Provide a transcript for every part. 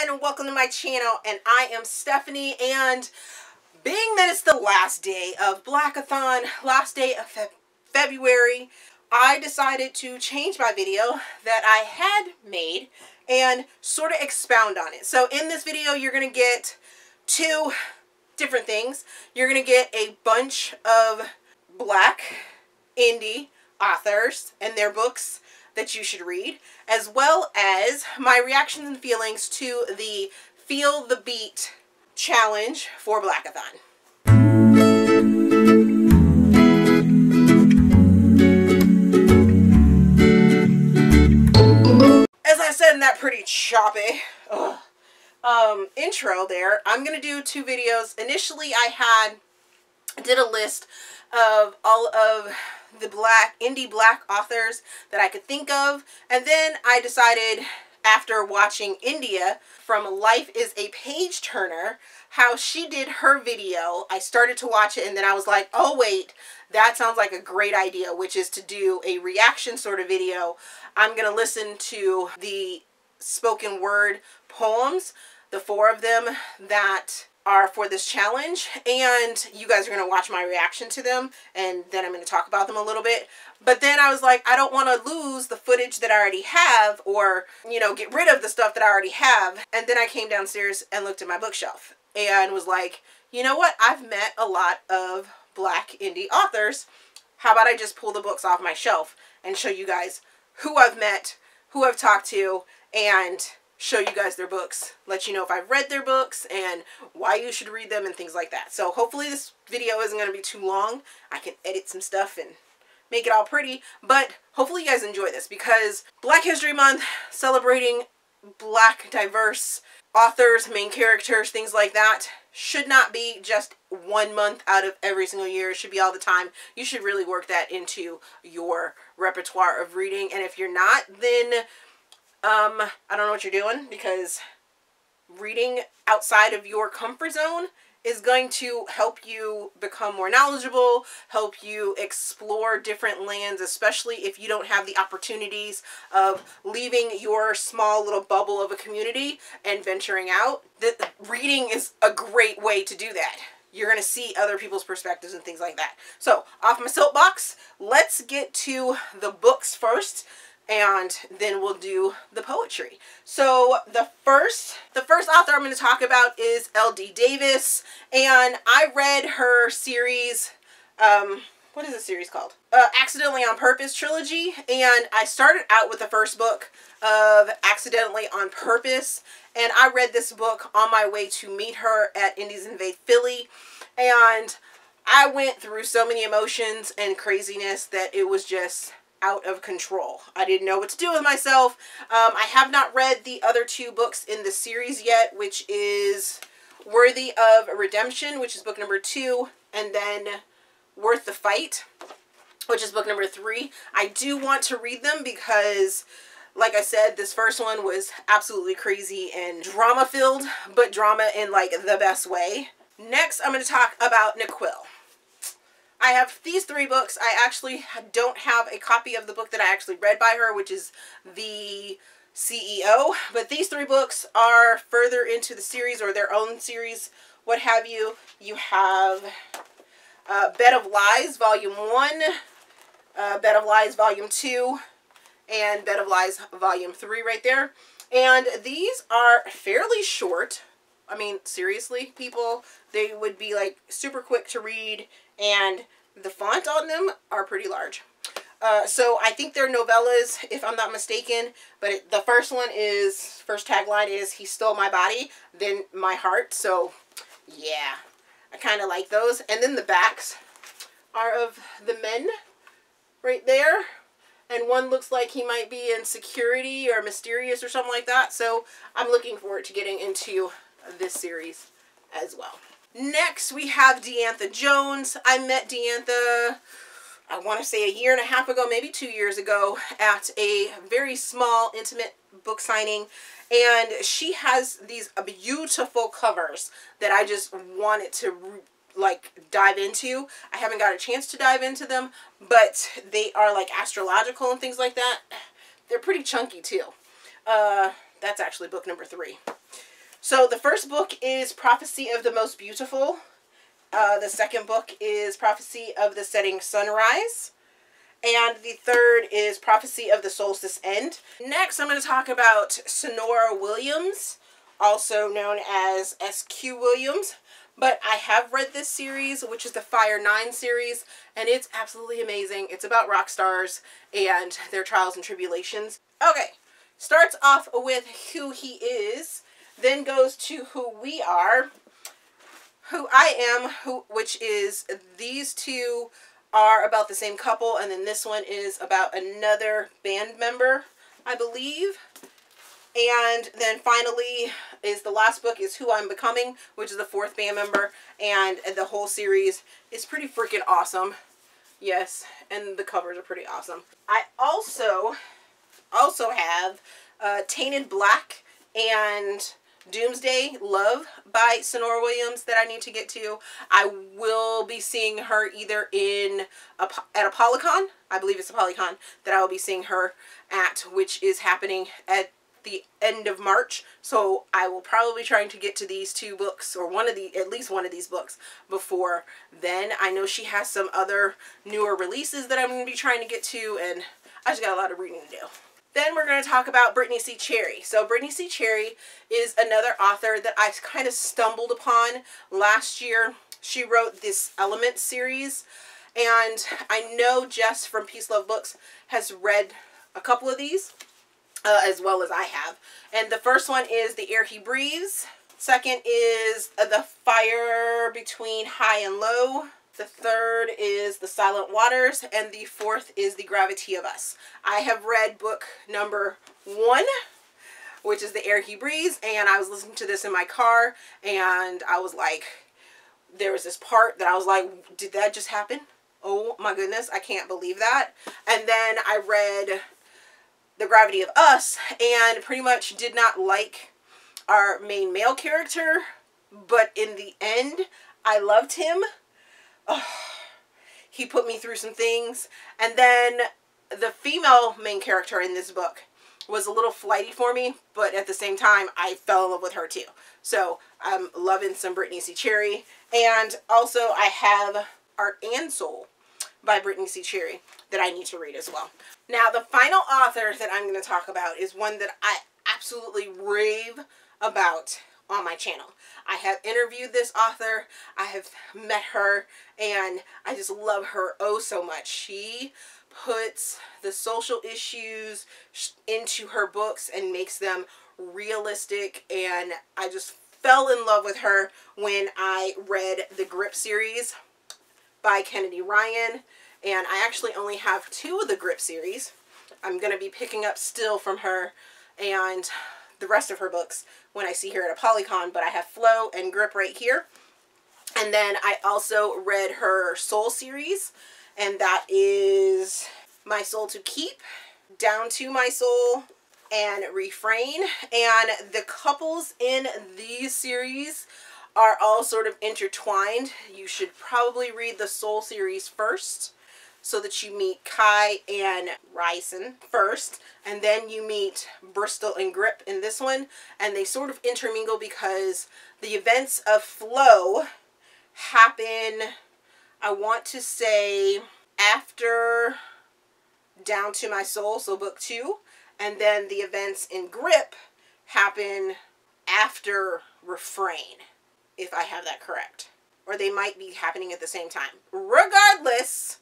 and welcome to my channel, and I am Stephanie, and being that it's the last day of Blackathon, last day of February, I decided to change my video that I had made and sort of expound on it. So in this video, you're going to get two different things. You're going to get a bunch of Black indie authors and their books that you should read, as well as my reactions and feelings to the Feel the Beat challenge for Blackathon. As I said in that pretty choppy intro there, I'm going to do two videos. Initially, I did a list of all of the indie Black authors that I could think of, and then I decided, after watching India from Life is a Page Turner, how she did her video, I started to watch it, and then I was like, oh wait, that sounds like a great idea, which is to do a reaction sort of video. I'm gonna listen to the spoken word poems, the 4 of them that are for this challenge, and you guys are going to watch my reaction to them, and then I'm going to talk about them a little bit. But then I was like, I don't want to lose the footage that I already have, or, you know, get rid of the stuff that I already have. And then I came downstairs and looked at my bookshelf and was like, you know what, I've met a lot of Black indie authors. How about I just pull the books off my shelf and show you guys who I've met, who I've talked to, and show you guys their books, let you know if I've read their books and why you should read them and things like that. So hopefully this video isn't going to be too long. I can edit some stuff and make it all pretty, but hopefully you guys enjoy this, because Black History Month, celebrating Black diverse authors, main characters, things like that, should not be just 1 month out of every single year. It should be all the time. You should really work that into your repertoire of reading, and if you're not, then I don't know what you're doing, because reading outside of your comfort zone is going to help you become more knowledgeable, help you explore different lands, especially if you don't have the opportunities of leaving your small little bubble of a community and venturing out. Reading is a great way to do that. You're going to see other people's perspectives and things like that. So, off my soapbox, let's get to the books first, and then we'll do the poetry. So the first author I'm going to talk about is L.D. Davis, and I read her series, what is the series called? Accidentally on Purpose trilogy, and I started out with the first book of Accidentally on Purpose, and I read this book on my way to meet her at Indies Invade Philly, and I went through so many emotions and craziness that it was just out of control. I didn't know what to do with myself. I have not read the other 2 books in the series yet, which is Worthy of Redemption, which is book number 2, and then Worth the Fight, which is book number 3. I do want to read them because, like I said, this first one was absolutely crazy and drama-filled, but drama in, like, the best way. Next, I'm going to talk about Niquel. I have these 3 books. I actually don't have a copy of the book that I actually read by her, which is The CEO. But these 3 books are further into the series, or their own series, what have you. You have Bed of Lies, Volume 1, Bed of Lies, Volume 2, and Bed of Lies, Volume 3 right there. And these are fairly short. I mean, seriously, people, they would be like super quick to read, and the font on them are pretty large. So I think they're novellas, if I'm not mistaken, but the first tagline is, he stole my body, then my heart. So yeah, I kind of like those. And then the backs are of the men right there. And one looks like he might be in security or mysterious or something like that. So I'm looking forward to getting into this series as well. Next, we have Diantha Jones. I met Diantha, I want to say 1.5 years ago, maybe 2 years ago, at a very small, intimate book signing. And she has these beautiful covers that I just wanted to, like, dive into. I haven't got a chance to dive into them, but they are, like, astrological and things like that. They're pretty chunky, too. That's actually book number 3. So the first book is Prophecy of the Most Beautiful. The second book is Prophecy of the Setting Sunrise. And the third is Prophecy of the Solstice End. Next, I'm going to talk about Shanora Williams, also known as S.Q. Williams. But I have read this series, which is the Fire 9 series, and it's absolutely amazing. It's about rock stars and their trials and tribulations. Okay, starts off with who he is, then goes to who we are, who I am, which is these two are about the same couple, and then this one is about another band member, I believe. And then finally is the last book is Who I'm Becoming, which is the fourth band member, and the whole series is pretty freaking awesome. Yes, and the covers are pretty awesome. I also have Tainted Black and Doomsday Love by Shanora Williams that I need to get to. I will be seeing her either at a Polycon, I believe it's a Polycon that I will be seeing her at, which is happening at the end of March. So I will probably be trying to get to these two books, or at least one of these books before then. I know she has some other newer releases that I'm going to be trying to get to, and I just got a lot of reading to do. Then we're going to talk about Brittainy C. Cherry. So Brittainy C. Cherry is another author that I kind of stumbled upon last year. She wrote this Element series, and I know Jess from Peace Love Books has read a couple of these, as well as I have. And the first one is The Air He Breathes. Second is The Fire Between High and Low. The third is The Silent Waters. And the fourth is The Gravity of Us. I have read book number 1, which is The Air He Breathes. And I was listening to this in my car, and I was like, there was this part that I was like, did that just happen? Oh my goodness, I can't believe that. And then I read The Gravity of Us, and pretty much did not like our main male character, but in the end, I loved him. Oh, he put me through some things. And then the female main character in this book was a little flighty for me, but at the same time, I fell in love with her too. So I'm loving some Brittainy C. Cherry. And also I have Art and Soul by Brittainy C. Cherry that I need to read as well. Now, the final author that I'm going to talk about is one that I absolutely rave about on my channel. I have interviewed this author, I have met her, and I just love her oh so much. She puts the social issues into her books and makes them realistic, and I just fell in love with her when I read the Grip series by Kennedy Ryan. And I actually only have 2 of the Grip series. I'm going to be picking up still from her and the rest of her books when I see her at a Polycon. But I have Flow and Grip right here. And then I also read her Soul series. And that is My Soul to Keep, Down to My Soul, and Refrain. And the couples in these series are all sort of intertwined. You should probably read the Soul series first, so that you meet Kai and Ryson first, and then you meet Bristol and Grip in this one, and they sort of intermingle because the events of Flow happen, I want to say, after Down to My Soul, so book 2, and then the events in Grip happen after Refrain, if I have that correct. Or they might be happening at the same time. Regardless,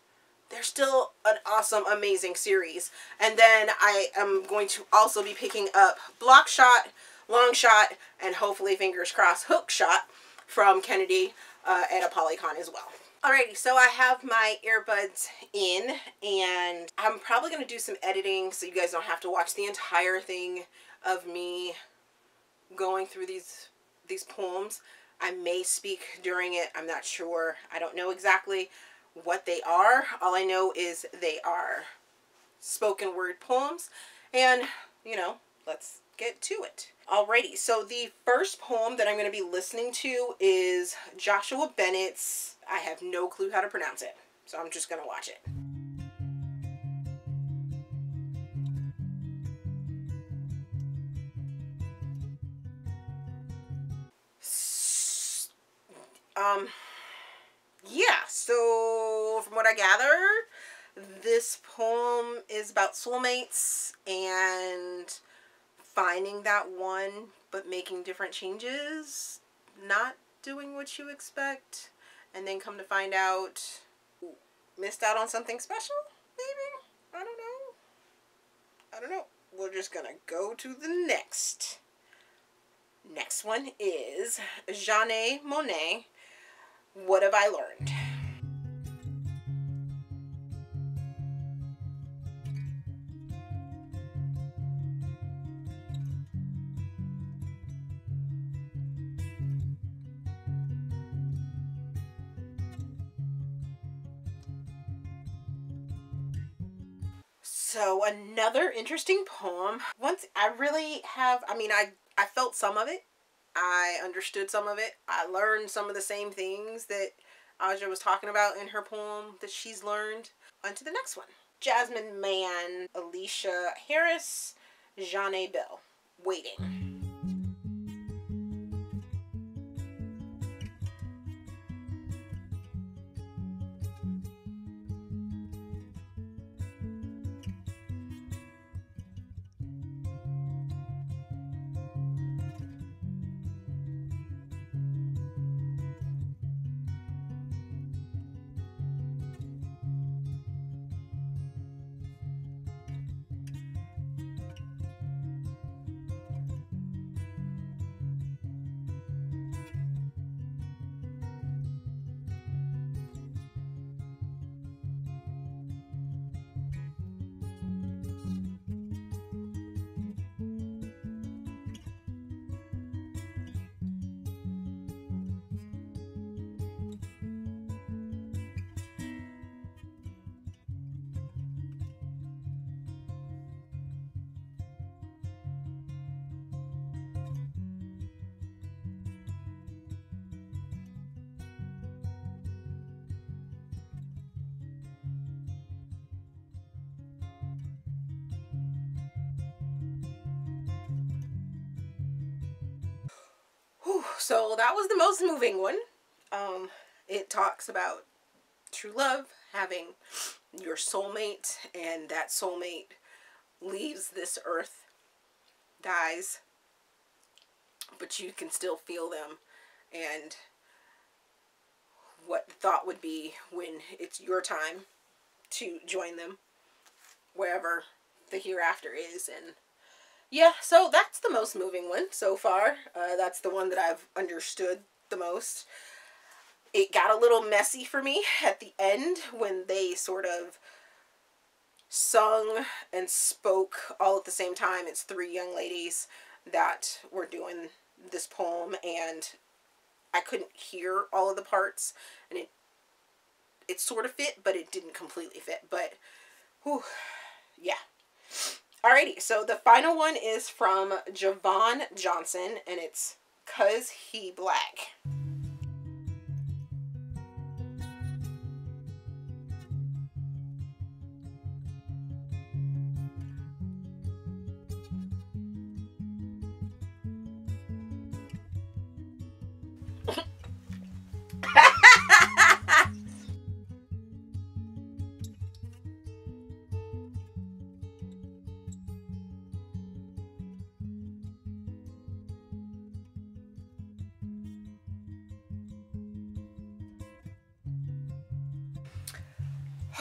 they're still an awesome, amazing series. And then I am going to also be picking up Block Shot, Long Shot, and hopefully, fingers crossed, Hook Shot from Kennedy at a Polycon as well. Alrighty, so I have my earbuds in, and I'm probably going to do some editing so you guys don't have to watch the entire thing of me going through these poems. I may speak during it. I'm not sure. I don't know exactly what they are. All I know is they are spoken word poems, and you know, let's get to it. Alrighty, so the first poem that I'm going to be listening to is Joshua Bennett's, I have no clue how to pronounce it, so I'm just going to watch it. Yeah, so from what I gather, this poem is about soulmates and finding that one, but making different changes, not doing what you expect, and then come to find out, missed out on something special, maybe? I don't know. I don't know. We're just gonna go to the next. Next one is Jeanne Monet, What Have I Learned? So another interesting poem. Once I really have, I felt some of it. I understood some of it. I learned some of the same things that Aja was talking about in her poem that she's learned. On to the next one. Jasmine Mann, Alicia Harris, Jeanne Bell. Waiting. Whew, so that was the most moving one. It talks about true love, having your soulmate, and that soulmate leaves this earth, dies, but you can still feel them, and what the thought would be when it's your time to join them wherever the hereafter is. And yeah, so that's the most moving one so far. That's the one that I've understood the most. It got a little messy for me at the end when they sort of sung and spoke all at the same time. It's three young ladies that were doing this poem, and I couldn't hear all of the parts, and it sort of fit, but it didn't completely fit. But whew, yeah. Alrighty, so the final one is from Javon Johnson, and it's 'Cause He Black.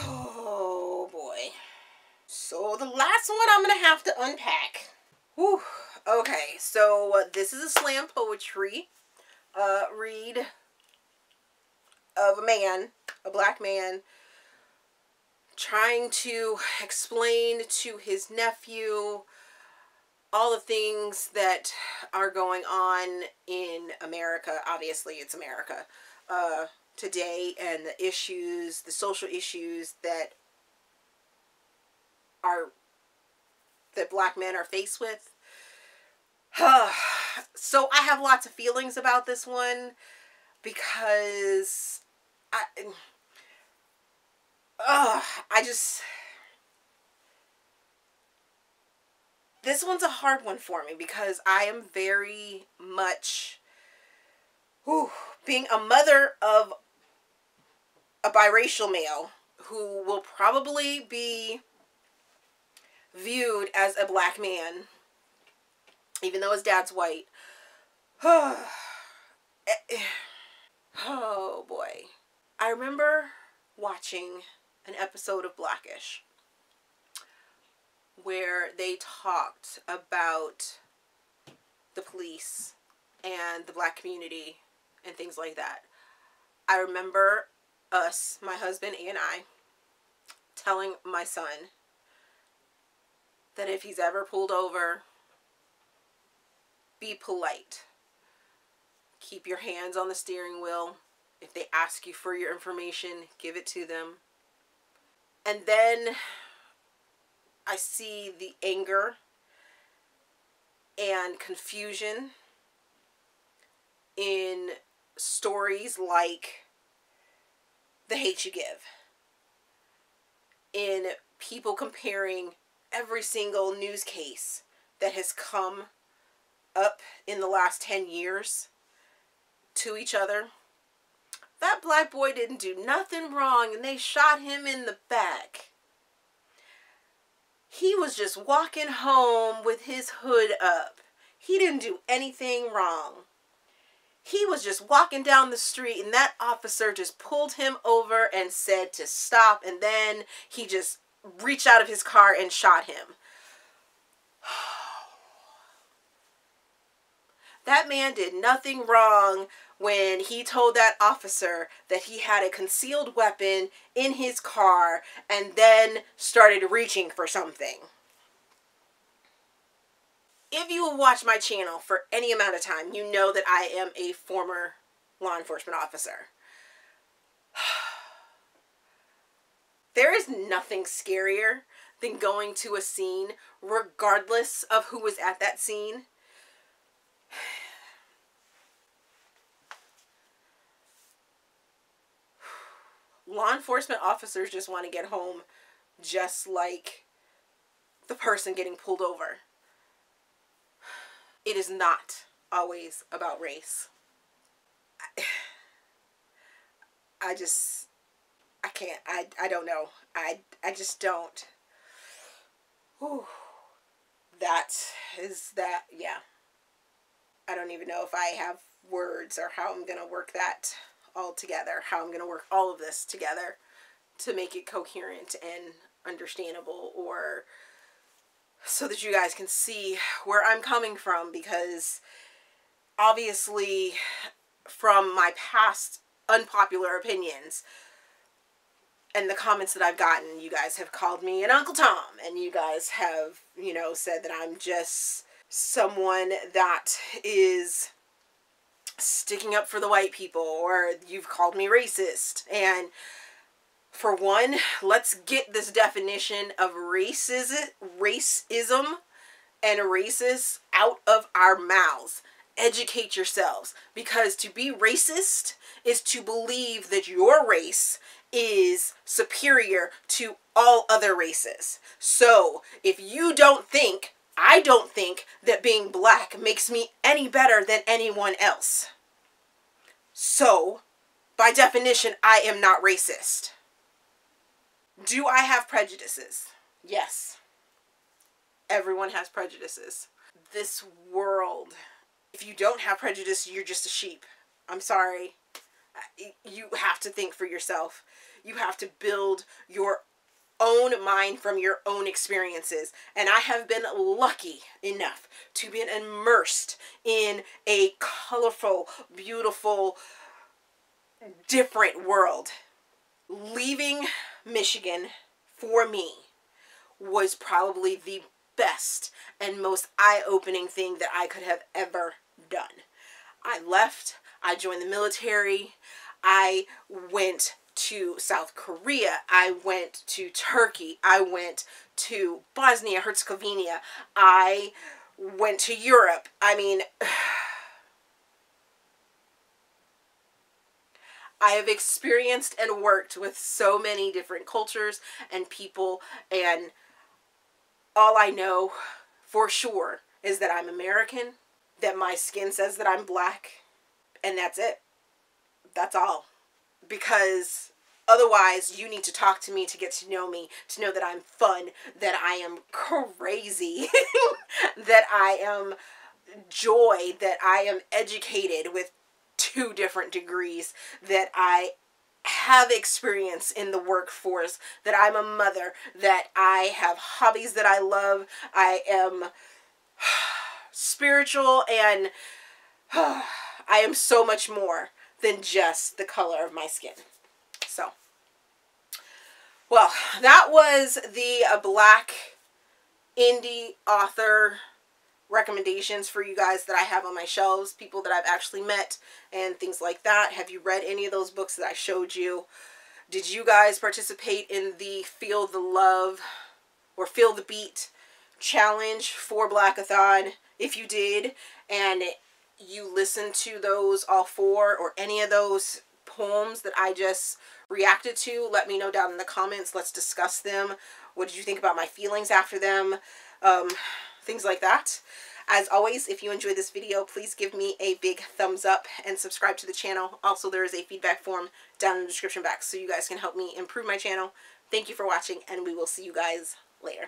Oh boy. So the last one I'm going to have to unpack. Whew. Okay, so this is a slam poetry read of a man, a black man, trying to explain to his nephew all the things that are going on in America. Obviously, it's America today, and the issues, the social issues that black men are faced with. So I have lots of feelings about this one because this one's a hard one for me because I am very much whew, being a mother of a biracial male who will probably be viewed as a black man, even though his dad's white. Oh boy. I remember watching an episode of Blackish where they talked about the police and the black community and things like that. I remember us, my husband and I, telling my son that if he's ever pulled over, be polite. Keep your hands on the steering wheel. If they ask you for your information, give it to them. And then I see the anger and confusion in stories like The Hate You Give, in people comparing every single news case that has come up in the last 10 years to each other. That black boy didn't do nothing wrong and they shot him in the back. He was just walking home with his hood up. He didn't do anything wrong. He was just walking down the street and that officer just pulled him over and said to stop, and then he just reached out of his car and shot him. That man did nothing wrong when he told that officer that he had a concealed weapon in his car and then started reaching for something. If you have watched my channel for any amount of time, you know that I am a former law enforcement officer. There is nothing scarier than going to a scene, regardless of who was at that scene. Law enforcement officers just want to get home just like the person getting pulled over. It is not always about race. I can't. I don't know. I just don't. Whew. Yeah. I don't even know if I have words or how I'm going to work that all together, how I'm going to work all of this together to make it coherent and understandable, or so that you guys can see where I'm coming from, because obviously from my past unpopular opinions and the comments that I've gotten, you guys have called me an Uncle Tom, and you guys have, you know, said that I'm just someone that is sticking up for the white people, or you've called me racist. And for one, let's get this definition of racism and racist out of our mouths. Educate yourselves, because to be racist is to believe that your race is superior to all other races. So if you don't think, I don't think that being black makes me any better than anyone else. So, by definition, I am not racist. Do I have prejudices? Yes. Everyone has prejudices. This world, if you don't have prejudice, you're just a sheep. I'm sorry. You have to think for yourself. You have to build your own mind from your own experiences. And I have been lucky enough to be immersed in a colorful, beautiful, different world. Leaving Michigan for me was probably the best and most eye-opening thing that I could have ever done. I left, I joined the military, I went to South Korea, I went to Turkey, I went to Bosnia, Herzegovina, I went to Europe. I mean, I have experienced and worked with so many different cultures and people, and all I know for sure is that I'm American, that my skin says that I'm black, And that's it. That's all. Because otherwise, you need to talk to me to get to know me, to know that I'm fun, that I am crazy, that I am joy, that I am educated with 2 different degrees, that I have experience in the workforce, that I'm a mother, that I have hobbies that I love, I am spiritual, and I am so much more than just the color of my skin. So, well, that was the Black indie author recommendations for you guys that I have on my shelves, people that I've actually met and things like that. Have you read any of those books that I showed you? Did you guys participate in the Feel the Love or Feel the Beat challenge for Blackathon? If you did, and you listened to those all 4 or any of those poems that I just reacted to, let me know down in the comments. Let's discuss them. What did you think about my feelings after them? Things like that. As always, if you enjoyed this video, please give me a big thumbs up and subscribe to the channel. Also, there is a feedback form down in the description box so you guys can help me improve my channel. Thank you for watching, and we will see you guys later.